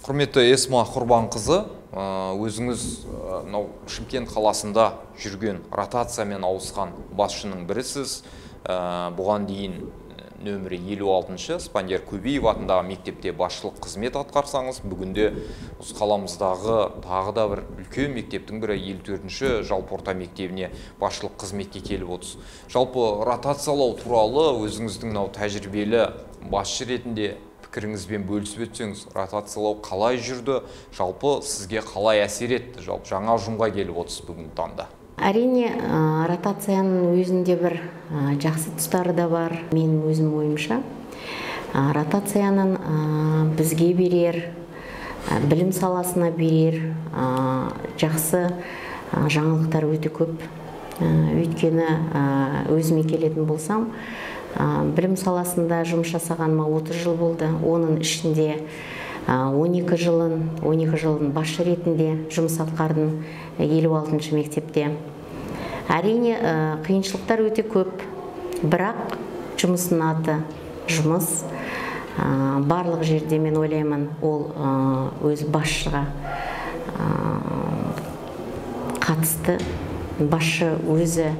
Құрметті Есма Құрбанқызы, өзіңіз Шымкент қаласында жүрген ротациямен ауысқан басшының бірісіз. Бұған дейін нөмірі 56-шы Спандияр Көбеев атындағы мектепте басшылық қызмет атқарсаңыз, бүгінде осы қаламыздағы тағы да бір үлкен мектептің бірі 54-ші жалпы орта мектебіне басшылық қызметке келіп отырсыз. Жалпы ротациялау туралы өзіңіздің тәжірибелі басшы ретінде пікіріңізбен бөлісіп өтсеңіз, ротациялау қалай жүрді, жалпы сізге қалай әсер етті, жалпы жаңа ұжымға келіп отырсыз бүгінгі таңда? Әрине, ротацияның өзінде бір жақсы тұстары да бар. Менің өзім ойымша, ротацияның бізге берер, білім саласына берер жақсы жаңалықтар өте көп. Өйткені өзіме келетін болсам, білім саласында жұмыс жасағаныма 30 жыл болды. Оның ішінде 12 жылын басшы ретінде жұмыс атқардым 56-шы мектепте. Әрине, қиыншылықтар өте көп, бірақ жұмыстың аты жұмыс. Барлық жерде мен ойлаймын, ол өз басшыға қатысты. Басшы өзі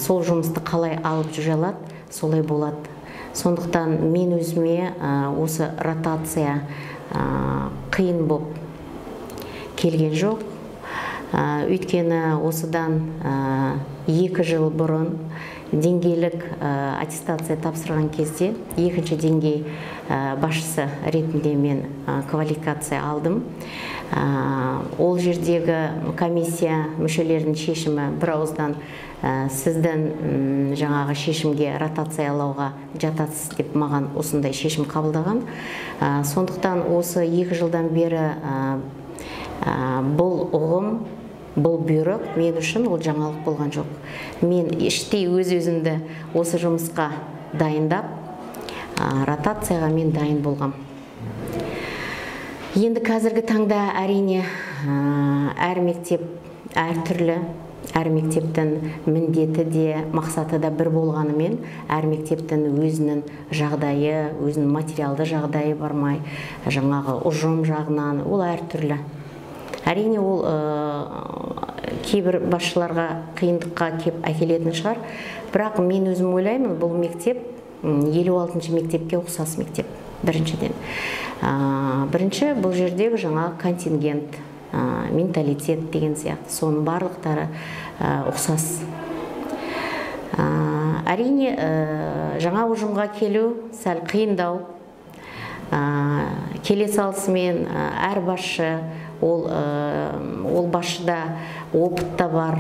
сол жұмысты қалай алып жүре алады, солай болады. Сондықтан мен өзіме осы ротация қиын болып келген жоқ. Өйткені осыдан 2 жыл бұрын деңгейлік аттестация тапсырған кезде екінші деңгей басшысы ретінде мен квалификация алдым. Ол жердегі комиссия мүшелерінің шешімі бір ауыздан сіздің жаңағы шешімге ротациялауға жатасыз деп маған осындай шешім қабылдаған. Сондықтан осы 2 жылдан бері бұл ұғым, бұл бұйрық мен үшін ол жаңалық болған жоқ. Мен іштей өз-өзімді осы жұмысқа дайындап, ротацияға мен дайын болғам. Енді қазіргі таңда әрине әр мектеп әртүрлі, әр мектептің міндеті де, мақсаты да бір болғанымен, әр мектептің өзінің жағдайы, өзінің материалды жағдайы бармай, жаңағы ұжым жағынан ол әртүрлі. Әрине, ол кейбір басшыларға қиындыққа кеп әкелетін шығар. Бірақ мен өзім ойлаймын, бұл мектеп 56-шы мектепке ұқсас мектеп, біріншіден. Бірінші, бұл жердегі жаңа контингент, менталитет деген сияқты, соның барлықтары ұқсас. Әрине, жаңа ұжымға келу сәл қиындау. Келе салысымен әр басшы, ол басшыда опыт та бар,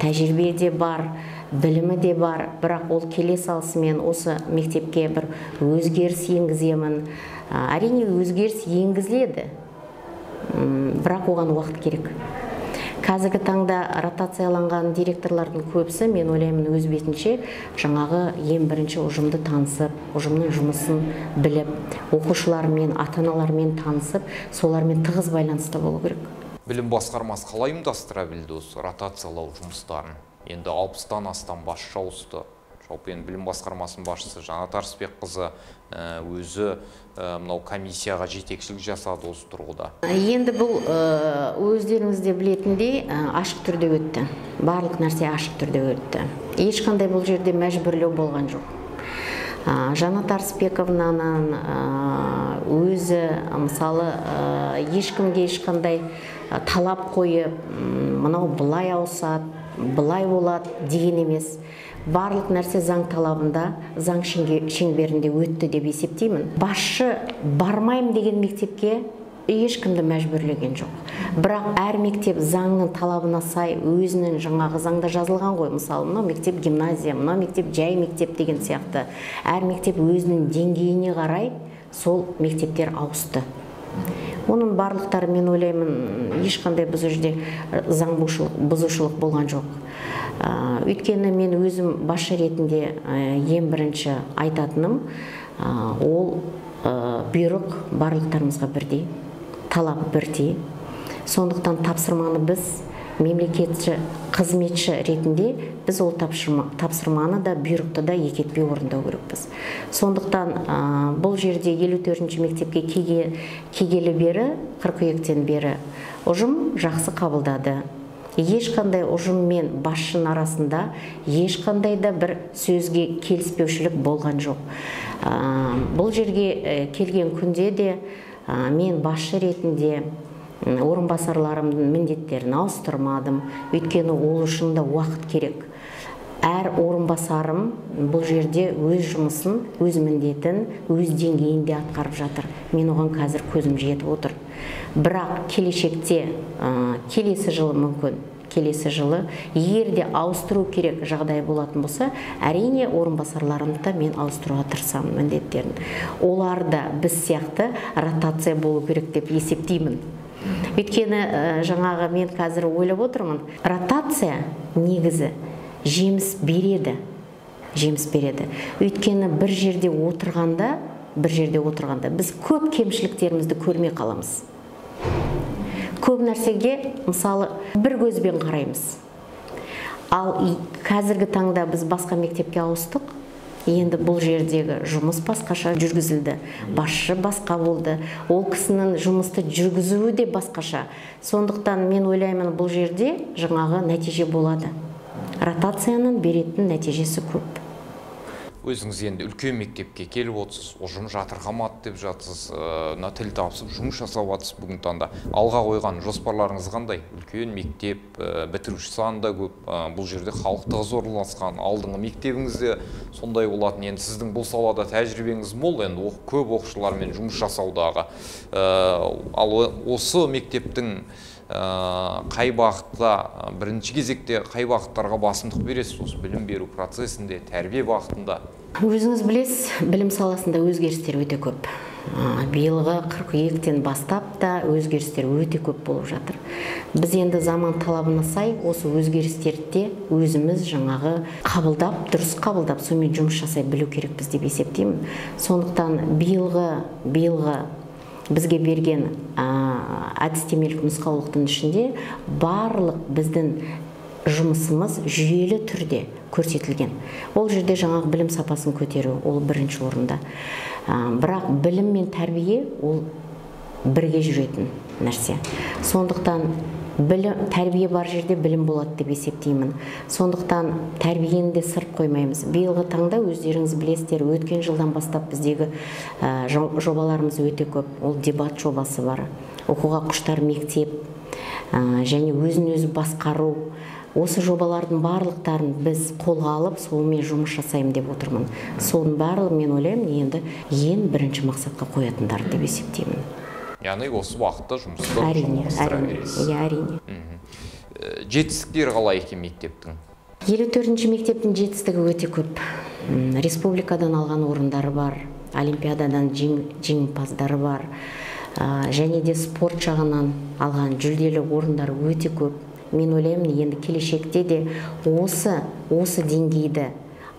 тәжірибе де бар, білімі де бар, бірақ ол келе салысымен осы мектепке бір өзгеріс енгіземін. Әрине, өзгеріс енгізіледі, бірақ оған уақыт керек. Қазіргі таңда ротацияланған директорлардың көбісі, мен ойлаймын, өз бетінше жаңағы ең бірінші ұжымды танысып, ұжымның жұмысын біліп, оқушылармен, ата-аналармен танысып, солармен тығыз байланыста болу керек. Білім басқармасы қалай ұйымдастыра білді осы ротациялау жұмыстарын? Енді 60-тан астам басшы ауысты. Жалпы енді білім басқармасының басшысы Жанат Арысбекқызы өзі мынау комиссияға жетекшілік жасады осы тұрғыда. Енді бұл өздеріңізде білетіндей ашық түрде өтті. Барлық нәрсе ашық түрде өтті. Ешқандай бұл жерде мәжбүрлеу болған жоқ. Жанат Арысбековнаның өзі мысалы ешкімге ешқандай талап қойып, мынау былай ауысады, былай болады деген емес. Барлық нәрсе заң талабында, заң шеңберінде өтті деп есептеймін. Басшы бармайым деген мектепке ешкімді мәжбүрлеген жоқ. Бірақ әр мектеп заңның талабына сай өзінің жаңағы заңда жазылған ғой. Мысалы, мынау мектеп гимназия, мынау мектеп жай мектеп деген сияқты. Әр мектеп өзінің деңгейіне қарай сол мектептер ауысты. Оның барлықтары, мен ойлаймын, ешқандай біз жерде заң бұзушылық болған жоқ. Өйткені мен өзім басшы ретінде ең бірінші айтатыным, ол бұйрық барлықтарымызға бірдей, талап бірдей. Сондықтан тапсырманы біз мемлекетші қызметші ретінде біз ол тапсырманы да бұйрықты да екетпей орындау керекпіз. Сондықтан бұл жерде 54-ші мектепке келгелі бері, қыркүйектен бері ұжым жақсы қабылдады. Ешқандай ұжым мен басшының арасында ешқандай да бір сөзге келіспеушілік болған жоқ. Бұл жерге келген күнде де мен басшы ретінде орынбасарларымның міндеттерін ауыстырмадым. Өйткені ол үшін де уақыт керек. Әр орынбасарым бұл жерде өз жұмысын, өз міндетін, өз деңгейінде атқарып жатыр. Мен оған қазір көзім жетіп отыр. Бірақ келешекте, келесі жылы мүмкін, келесі жылы егерде ауыстыру керек жағдай болатын болса, әрине орынбасарларымды мен ауыстыруға тырысамын міндеттерін. Олар да біз сияқты ротация болу керек деп есептеймін. Өйткені жаңағы мен қазір ойлап отырмын, ротация негізі жеміс береді. Өйткені бір жерде отырғанда біз көп кемшіліктерімізді көрмей қаламыз. Көп нәрсеге, мысалы, бір көзбен қараймыз. Ал қазіргі таңда біз басқа мектепке ауыстық. Енді бұл жердегі жұмыс басқаша жүргізілді. Басшы басқа болды. Ол кісінің жұмысты жүргізуі де басқаша. Сондықтан мен ойлаймын, бұл жерде жаңағы нәтиже болады. Ротацияның беретін нәтижесі көп. Өзіңіз енді үлкен мектепке келіп отырсыз, ұжым жатырқамады деп жатсыз, тіл табысып жұмыс жасап жатсыз бүгінгі таңда. Алға қойған жоспарларыңыз қандай? Үлкен мектеп, бітіруші саны да көп, бұл жерде халық тығыз орналасқан, алдыңғы мектебіңізде сондай болатын. Енді сіздің бұл салада тәжірибеңіз мол, енді көп оқушылармен жұмыс жасаудағы. Ал осы мектептің қай бағытта, бірінші кезекте қай бағыттарға басымдық бересіз осы білім беру процесінде, тәрбие бағытында? Өзіңіз білесіз, білім саласында өзгерістер өте көп. Биылғы қыркүйектен бастап та өзгерістер өте көп болып жатыр. Біз енді заман талабына сай осы өзгерістерді өзіміз жаңағы дұрыс қабылдап, сонымен жұмыс жасай білу керекпіз деп есептеймін. Сондықтан биылғы бізге берген әдістемелік нұсқаулықтың ішінде барлық біздің жұмысымыз жүйелі түрде көрсетілген. Ол жерде жаңағы білім сапасын көтеру, ол бірінші орында. Бірақ білім мен тәрбие ол бірге жүретін нәрсе. Сондықтан тәрбие бар жерде білім болады деп есептеймін. Сондықтан тәрбиені де сырт қоймаймыз. Биылғы таңда өздеріңіз білесіздер, өткен жылдан бастап біздегі жобаларымыз өте көп. Ол дебат жобасы бар. Оқуға құштар мектеп және өзін-өзі басқару. Осы жобалардың барлықтарын біз қолға алып, солмен жұмыс жасаймын деп отырмын. Соның барлығы мен ойлаймын, енді ең бірінші мақсатқа қоятындар деп есептеймін. Яғни осы уақытта жұмысты жалғастыра бересіз. Әрине. Жетістіктері қалай екен мектептің? 54-ші мектептің жетістігі өте көп. Республикадан алған орындары бар, олимпиададан жеңімпаздары бар, және де спорт жағынан алған жүлделі орындары өте көп. Мен ойлаймын, енді келешекте де осы деңгейді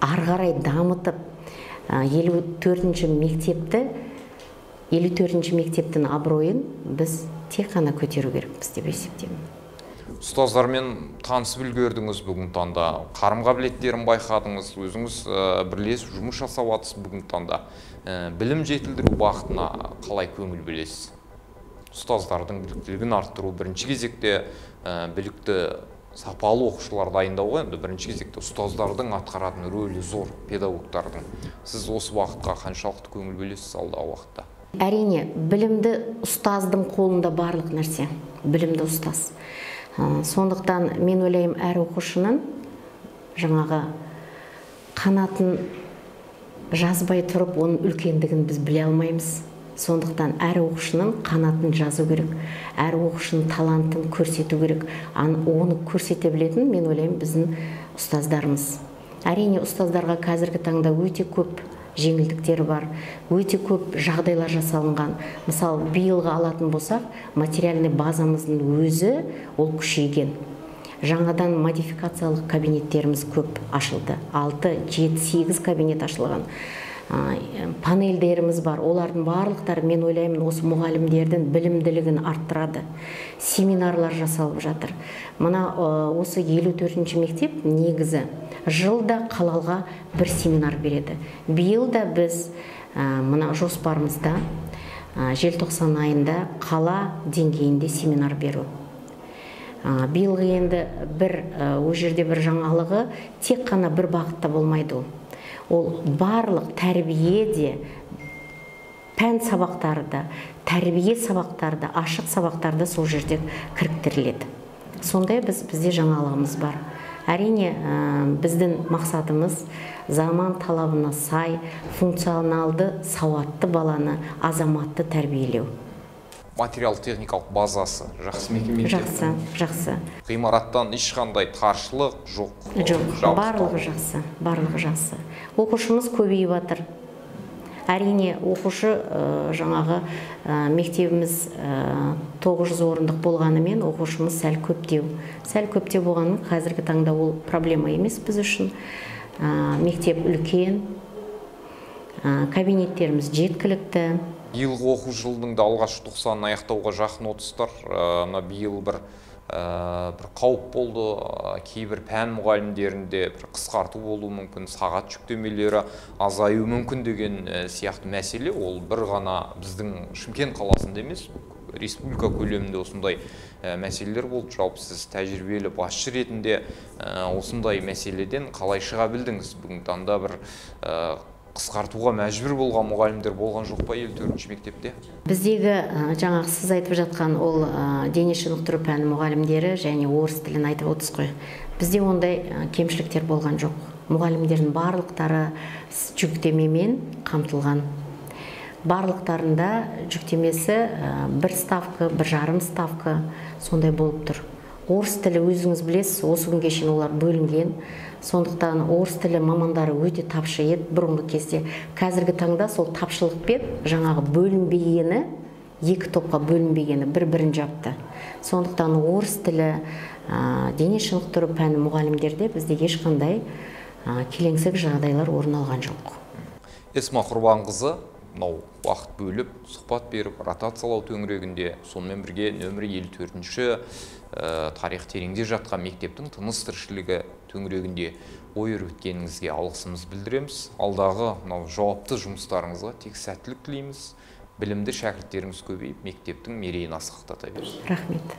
ары қарай дамытып, 54-ші мектептің абыройын біз тек қана көтеру керекпіз деп есептеймін. Ұстаздармен танысып үлгердіңіз бүгінгі таңда, қарым-қабілеттерін байқадыңыз, өзіңіз бірлесіп жұмыс жасап жатсыз бүгінгі таңда. Білім жетілдіру бағытына қалай көңіл бөлесіз? Ұстаздардың біліктілігін арттыру, бірінші кезекте білікті сапалы оқушылар дайындауға, енді бірінші кезекте ұстаздардың атқаратын рөлі зор, педагогтардың. Сіз осы бағытқа қаншалықты көңіл бөлесіз алдағы уақытта? Әрине, білімді ұстаздың қолында барлық нәрсе, білімді ұстаз. Сондықтан мен ойлаймын, әр оқушының жаңағы қанатын жазбай тұрып, оның үлкендігін біз біле алмаймыз. Сондықтан әр оқушының қанатын жазу керек, әр оқушының талантын көрсету керек. Оны көрсете білетін, мен ойлаймын, біздің ұстаздарымыз. Әрине, ұстаздарға қазіргі таңда өте көп жеңілдіктер бар, өте көп жағдайлар жасалынған. Мысалы, биылғы алатын болсақ, материальный базамыздың өзі ол күшейген. Жаңадан модификациялық кабинеттеріміз көп ашылды. 6, 7, 8 кабинет ашылған. панельдеріміз бар. Олардың барлықтары, мен ойлаймын, осы мұғалімдердің білімділігін арттырады. Семинарлар жасалып жатыр. Мына осы 54-ші мектеп негізі жылда қалалға бір семинар береді. Биыл да біз мына жоспарымызда желтоқсан айында қала деңгейінде семинар беру. Биылғы енді ол жерде бір жаңалығы, тек қана бір бағытта болмайды. Ол барлық тәрбиеде, пән сабақтарда, тәрбие сабақтарда, ашық сабақтарда сол жерде кіріктіріледі. Сондай бізде жаңалығымыз бар. Әрине, біздің мақсатымыз заман талабына сай, функционалды, сауатты баланы, азаматты тәрбиелеу. Материал-техникалық базасы жақсы мекеме? Жақсы. Ғимараттан ешқандай таршылық жоқ? Жоқ, барлығы жақсы. Оқушымыз көбейіп жатыр. Әрине, оқушы жаңағы мектебіміз 900 орындық болғанымен, оқушымыз сәл көптеу. Сәл көптеу болғанымен, қазіргі таңда ол проблема емес біз үшін. Мектеп үлкен, кабинеттеріміз жеткілікті. Биылғы оқу жылының да алғашқы тоқсанын аяқтауға жақын отырсыздар. Биыл бір қауіп болды, кейбір пән мұғалімдерінде бір қысқарту болуы мүмкін, сағат жүктемелері азаю мүмкін деген сияқты мәселе. Ол бір ғана біздің Шымкент қаласында емес, республика көлемінде осындай мәселелер болды. Жалпы сіз тәжірибелі басшы ретінде осындай мәселеден қалай шыға білдіңіз? Бүгінгі таңда бір қысқартуға мәжбүр болған мұғалімдер болған жоқ па 54-ші мектепте? Біздегі жаңағы сіз айтып жатқан ол дене шынықтыру пәні мұғалімдері және орыс тілін айтып отырсыз ғой. Бізде ондай кемшіліктер болған жоқ. Мұғалімдердің барлықтары жүктемемен қамтылған. Барлықтарында жүктемесі бір ставка, бір жарым ставка сондай болып тұр. Орыс тілі өзіңіз білесіз, осы күнге шейін олар бөлінген. Сондықтан орыс тілі мамандары өте тапшы еді бұрынғы кезде. Қазіргі таңда сол тапшылықпен жаңағы бөлінбегені, екі топқа бөлінбегені бір-бірін жапты. Сондықтан орыс тілі, дене шынықтыру пәні мұғалімдерде бізде ешқандай келеңсіз жағдайлар орын алған жоқ. Есма Құрбанқызы уақыт бөліп, сұхбат беріп, ротациялау төңірегінде, сонымен бірге нөмірі 54-ші тарих тереңде жатқан мектептің тыныс тіршілігі төңірегінде ой өрбіткеніңізге алғысымыз білдіреміз. Алдағы жауапты жұмыстарыңызға тек сәттілік тілейміз. Білімді шәкірттеріңіз көбейіп, мектептің мерейін асқақтата берсін. Рахмет.